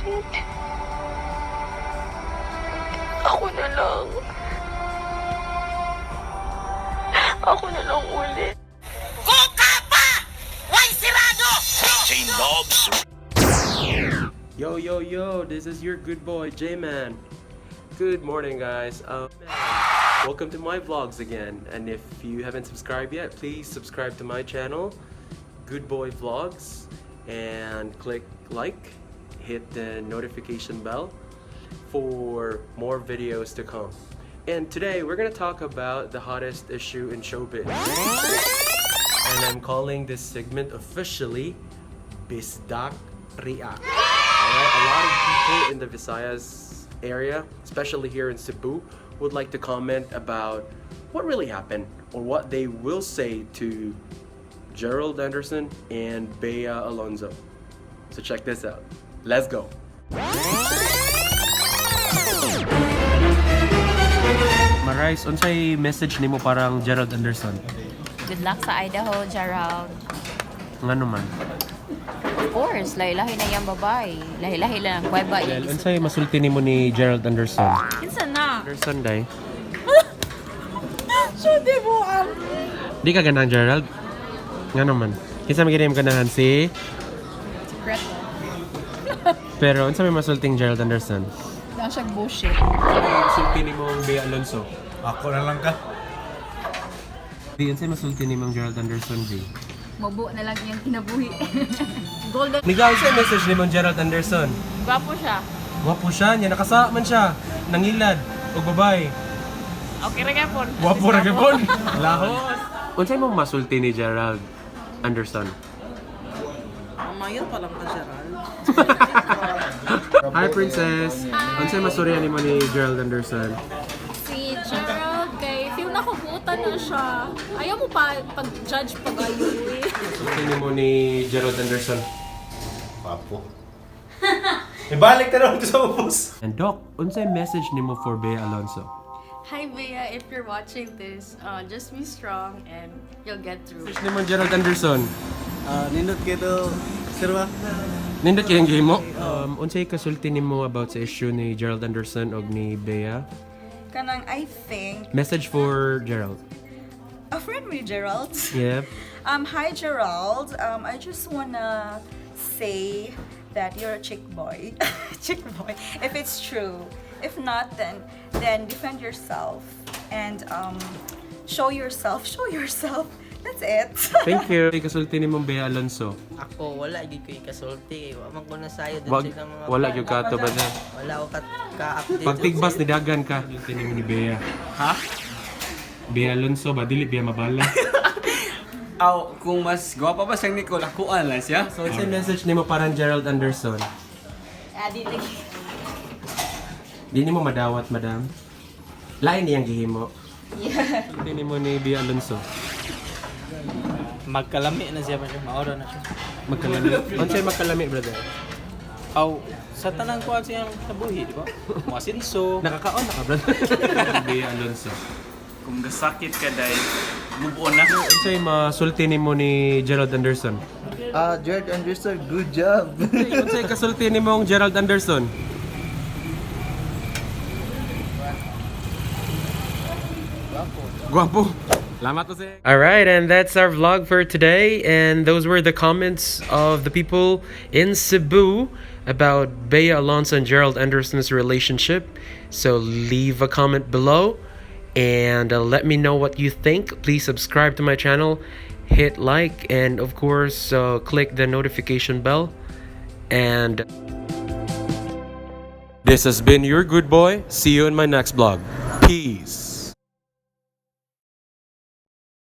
ulit. Ako na lang. Ako na lang ulit. Yo, this is your good boy, J-Man. Good morning, guys. Welcome to my vlogs again. And if you haven't subscribed yet, please subscribe to my channel, Good Boy Vlogs, and click like, hit the notification bell for more videos to come. And today, we're gonna talk about the hottest issue in showbiz. And I'm calling this segment officially Bisdakreak. Alright, a lot of people in the Visayas area, especially here in Cebu, would like to comment about what really happened or what they will say to Gerald Anderson and Bea Alonzo. So check this out. Let's go. Marais, unsay message nimo parang Gerald Anderson? Good luck sa Idaho, Gerald. Ngano man? Of course, lahi-lahi na yung babae. Lahi-lahi lang. Kuweba Well, unsay masulti nimo ni Gerald Anderson? Kinsa na? Anderson day. So, di mo Di ka ganang Gerald? Ngano man? Kinsa maginim ganahan si? Secret. Pero unsa may masulting Gerald Anderson? Lang siyang bullshit. Masulti nimo ang Bea Alonzo. Ako na lang ka. Di unsay masulti nimo ang Gerald Anderson di? Mabuo na lang yung kinabuhi. Golden. Nigaw siya message nimo ang Gerald Anderson. Gwapo siya. Gwapo siya, niya nakasa man siya. Nangilad og babae. Okay ra gyapon. Gwapo ra gyapon. Lahos. Unsay mo masulti ni Gerald Anderson? Mayor pa lang ka, Gerald. Hi Princess. Unsay masurya nimo ni Gerald Anderson? Si Gerald, kay feel na kubutan na siya. Ayaw mo pa pag-judge pag-ayoy. Masulti nimo ni Gerald Anderson. Papo. Ibalik ka naman sa ubos. And Doc, unsay message nimo for Bea Alonzo? Hi Bea, if you're watching this, just be strong and you'll get through. Message nimo Gerald Anderson. Nindot kayo, sirwa. Nindot kayang gihimo. Unsay kasulti nimo about sa issue ni Gerald Anderson og ni Bea? Kanang I think Message for Gerald. a friend with Gerald. Yep. Hi Gerald. I just wanna say that you're a chick boy. Chick boy. If it's true. If not, then defend yourself and show yourself. Show yourself. That's it. Thank you. Kasulti nimo Bea Alonzo. Ako, wala gid ko ikasulti. Wamang ko na sayo din Wag siya ng mga... wala gyud ka to ba na. Wala ko ka-update. Pagtigbas ni dagan ka. Kasulti nimo ni Bea. Ha? Bea Alonzo ba dili Bea mabala. Aw, kung mas gwapa pa siyang Nicole, akuan lang siya. So unsay message nimo parang Gerald Anderson? Adi lagi. Di nimo madawat, madam. Lain niyang gihimo. Yeah. Kasulti nimo ni Bea Alonzo. Magkalami na siya man siya. Maura na siya. Magkalami. Unsay magkalami, brother? Aw, sa tanang kuha siyang nabuhi, di ba? Masinso. Nakakaon na ka, brother. Bea Alonzo. Kung gasakit ka dahil, move on na. Unsay masulti nimo ni Gerald Anderson? Gerald Anderson, good job. Unsay kasulti nimo ang Gerald Anderson? Guapo. Alright, and that's our vlog for today. And those were the comments of the people in Cebu about Bea Alonzo and Gerald Anderson's relationship. So leave a comment below and let me know what you think. Please subscribe to my channel, hit like, and of course click the notification bell. And this has been your good boy. See you in my next vlog. Peace.